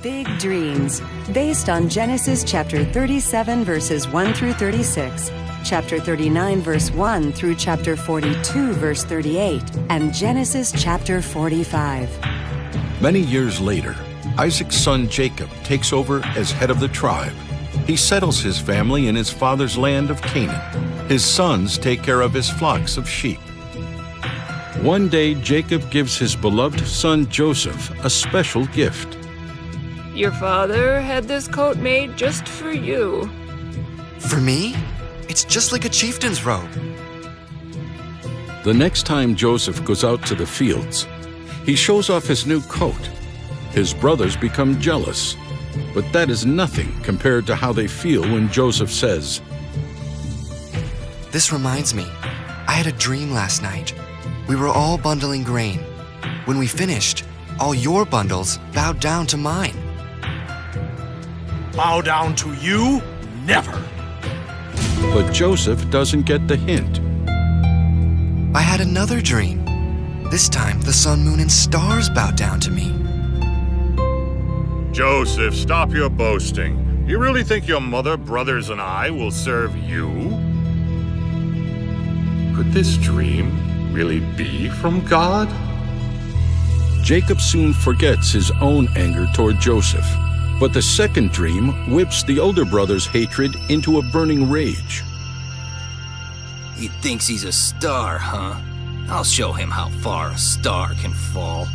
Big Dreams, based on Genesis chapter 37, verses 1 through 36, chapter 39, verse 1 through chapter 42, verse 38, and Genesis chapter 45. Many years later, Isaac's son Jacob takes over as head of the tribe. He settles his family in his father's land of Canaan. His sons take care of his flocks of sheep. One day, Jacob gives his beloved son Joseph a special gift. Your father had this coat made just for you. For me? It's just like a chieftain's robe. The next time Joseph goes out to the fields, he shows off his new coat. His brothers become jealous, but that is nothing compared to how they feel when Joseph says, This reminds me, I had a dream last night. We were all bundling grain. When we finished, all your bundles bowed down to mine. Bow down to you? Never. But Joseph doesn't get the hint. I had another dream. This time, the sun, moon, and stars bowed down to me. Joseph, stop your boasting. You really think your mother, brothers, and I will serve you? Could this dream really be from God? Jacob soon forgets his own anger toward Joseph, but the second dream whips the older brother's hatred into a burning rage. He thinks he's a star, huh? I'll show him how far a star can fall.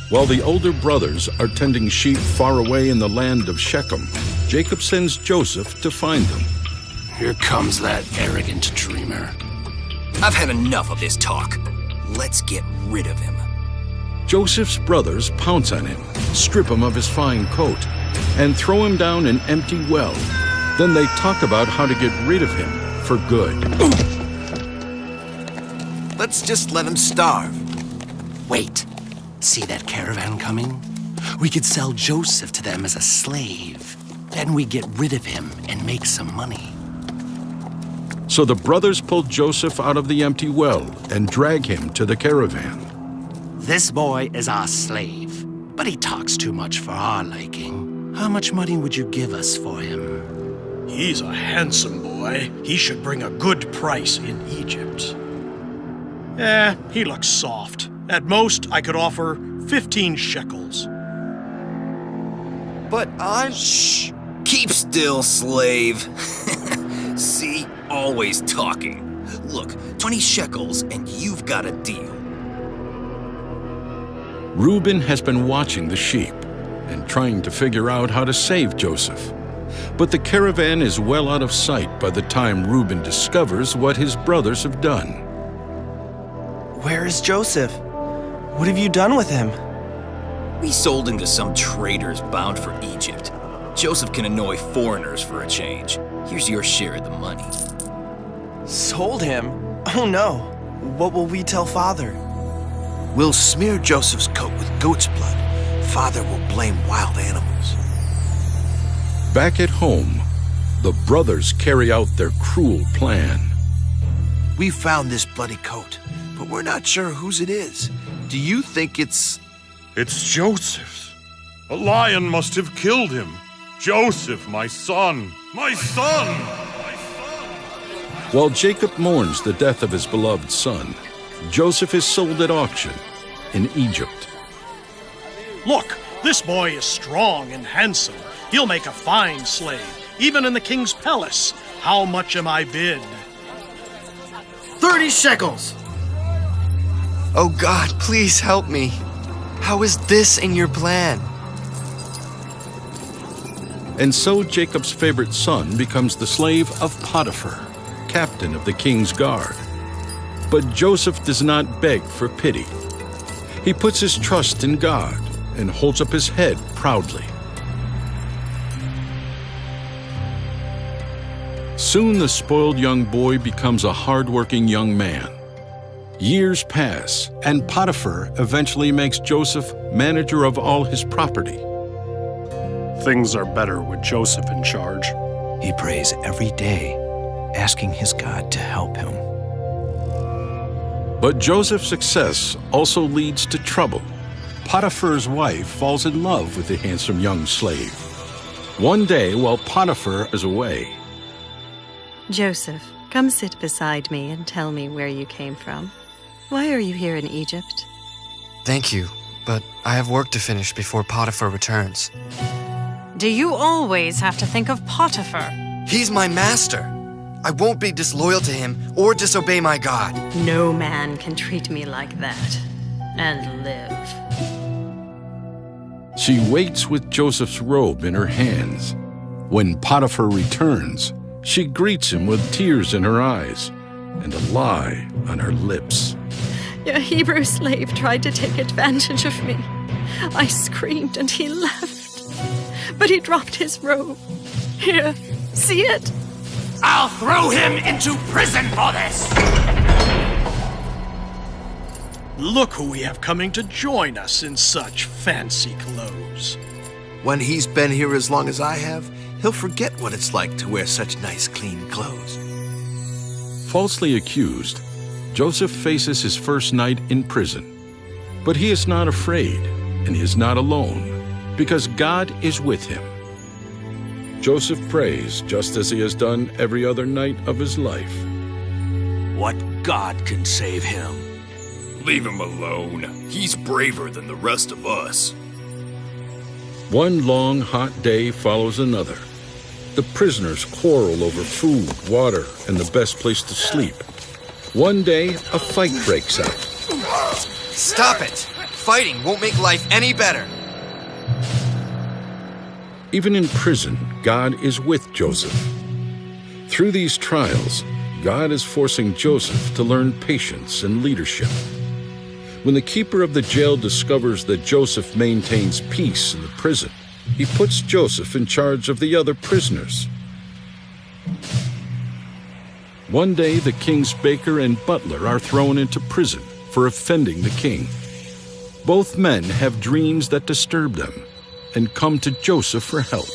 While the older brothers are tending sheep far away in the land of Shechem, Jacob sends Joseph to find them. Here comes that arrogant dreamer. I've had enough of this talk. Let's get rid of him. Joseph's brothers pounce on him, strip him of his fine coat, and throw him down an empty well. Then they talk about how to get rid of him for good. Let's just let him starve. Wait, see that caravan coming? We could sell Joseph to them as a slave. Then we get rid of him and make some money. So the brothers pull Joseph out of the empty well and drag him to the caravan. This boy is our slave, but he talks too much for our liking. How much money would you give us for him? He's a handsome boy. He should bring a good price in Egypt. He looks soft. At most, I could offer 15 shekels. But Shh! Keep still, slave. See? Always talking. Look, 20 shekels and you've got a deal. Reuben has been watching the sheep and trying to figure out how to save Joseph. But the caravan is well out of sight by the time Reuben discovers what his brothers have done. Where is Joseph? What have you done with him? We sold him to some traders bound for Egypt. Joseph can annoy foreigners for a change. Here's your share of the money. Sold him? Oh no. What will we tell Father? We'll smear Joseph's coat with goat's blood. Father will blame wild animals. Back at home, the brothers carry out their cruel plan. We found this bloody coat, but we're not sure whose it is. Do you think it's... It's Joseph's. A lion must have killed him. Joseph, my son! My son! While Jacob mourns the death of his beloved son, Joseph is sold at auction in Egypt. Look, this boy is strong and handsome. He'll make a fine slave, even in the king's palace. How much am I bid? 30 shekels! oh God, please help me. How is this in your plan? And so Jacob's favorite son becomes the slave of Potiphar, captain of the king's guard. But Joseph does not beg for pity. He puts his trust in God and holds up his head proudly. Soon the spoiled young boy becomes a hard-working young man. Years pass, and Potiphar eventually makes Joseph manager of all his property. Things are better with Joseph in charge. He prays every day, asking his God to help him. But Joseph's success also leads to trouble. Potiphar's wife falls in love with the handsome young slave. One day, while Potiphar is away, Joseph, come sit beside me and tell me where you came from. Why are you here in Egypt? Thank you, but I have work to finish before Potiphar returns. Do you always have to think of Potiphar? He's my master. I won't be disloyal to him or disobey my God. No man can treat me like that and live. she waits with Joseph's robe in her hands. When Potiphar returns, she greets him with tears in her eyes and a lie on her lips. Your Hebrew slave tried to take advantage of me. I screamed and he left. But he dropped his robe. Here, see it? I'll throw him into prison for this! Look who we have coming to join us in such fancy clothes. When he's been here as long as I have, he'll forget what it's like to wear such nice, clean clothes. Falsely accused, Joseph faces his first night in prison. But he is not afraid, and he is not alone, because God is with him. Joseph prays just as he has done every other night of his life. What God can save him? Leave him alone. He's braver than the rest of us. One long, hot day follows another. The prisoners quarrel over food, water, and the best place to sleep. One day, a fight breaks out. Stop it! Fighting won't make life any better. Even in prison, God is with Joseph. Through these trials, God is forcing Joseph to learn patience and leadership. When the keeper of the jail discovers that Joseph maintains peace in the prison, he puts Joseph in charge of the other prisoners. One day, the king's baker and butler are thrown into prison for offending the king. Both men have dreams that disturb them and come to Joseph for help.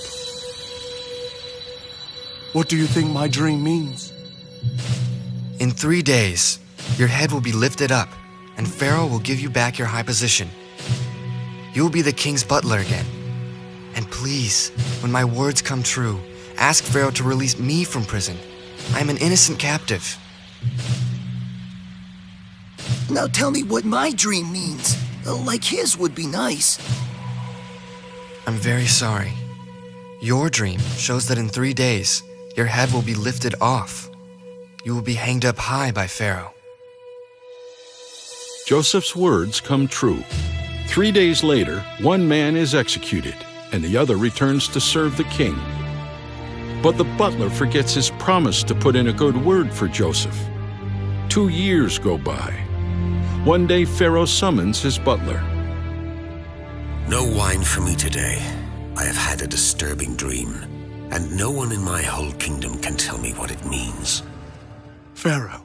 What do you think my dream means? In 3 days, your head will be lifted up, and Pharaoh will give you back your high position. You will be the king's butler again. And please, when my words come true, ask Pharaoh to release me from prison. I am an innocent captive. Now tell me what my dream means. Like his would be nice. I'm very sorry. Your dream shows that in 3 days, your head will be lifted off. You will be hanged up high by Pharaoh. Joseph's words come true. 3 days later, one man is executed, and the other returns to serve the king. But the butler forgets his promise to put in a good word for Joseph. 2 years go by. One day, Pharaoh summons his butler. No wine for me today. I have had a disturbing dream, and no one in my whole kingdom can tell me what it means. Pharaoh,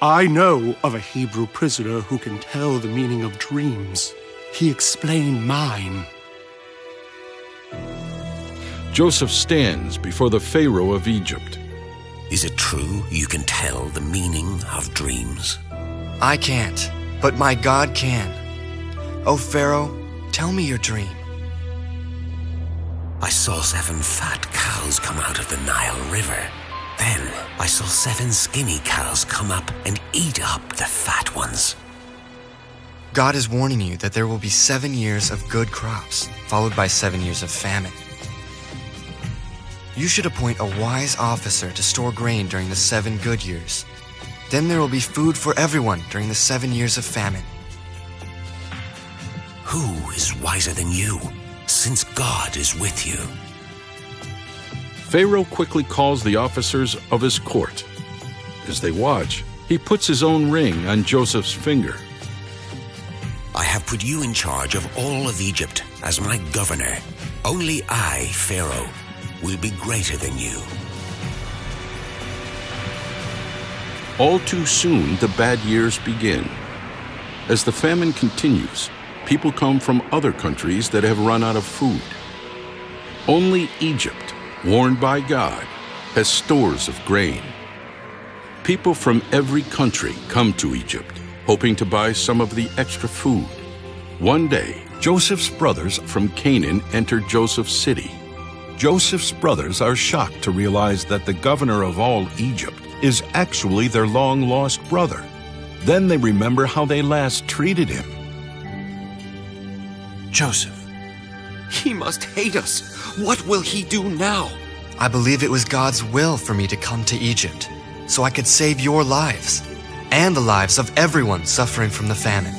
I know of a Hebrew prisoner who can tell the meaning of dreams. He explained mine. Joseph stands before the Pharaoh of Egypt. Is it true you can tell the meaning of dreams? I can't, but my God can. Oh, Pharaoh, tell me your dream. I saw 7 fat cows come out of the Nile River. Then I saw 7 skinny cows come up and eat up the fat ones. God is warning you that there will be 7 years of good crops, followed by 7 years of famine. You should appoint a wise officer to store grain during the 7 good years. Then there will be food for everyone during the 7 years of famine. Who is wiser than you, since God is with you? Pharaoh quickly calls the officers of his court. As they watch, he puts his own ring on Joseph's finger. I have put you in charge of all of Egypt as my governor. Only I, Pharaoh, will be greater than you. All too soon, the bad years begin. As the famine continues, people come from other countries that have run out of food. Only Egypt, warned by God, has stores of grain. People from every country come to Egypt, hoping to buy some of the extra food. One day, Joseph's brothers from Canaan enter Joseph's city. Joseph's brothers are shocked to realize that the governor of all Egypt is actually their long-lost brother. Then they remember how they last treated him. Joseph, he must hate us. What will he do now? I believe it was God's will for me to come to Egypt, so I could save your lives and the lives of everyone suffering from the famine.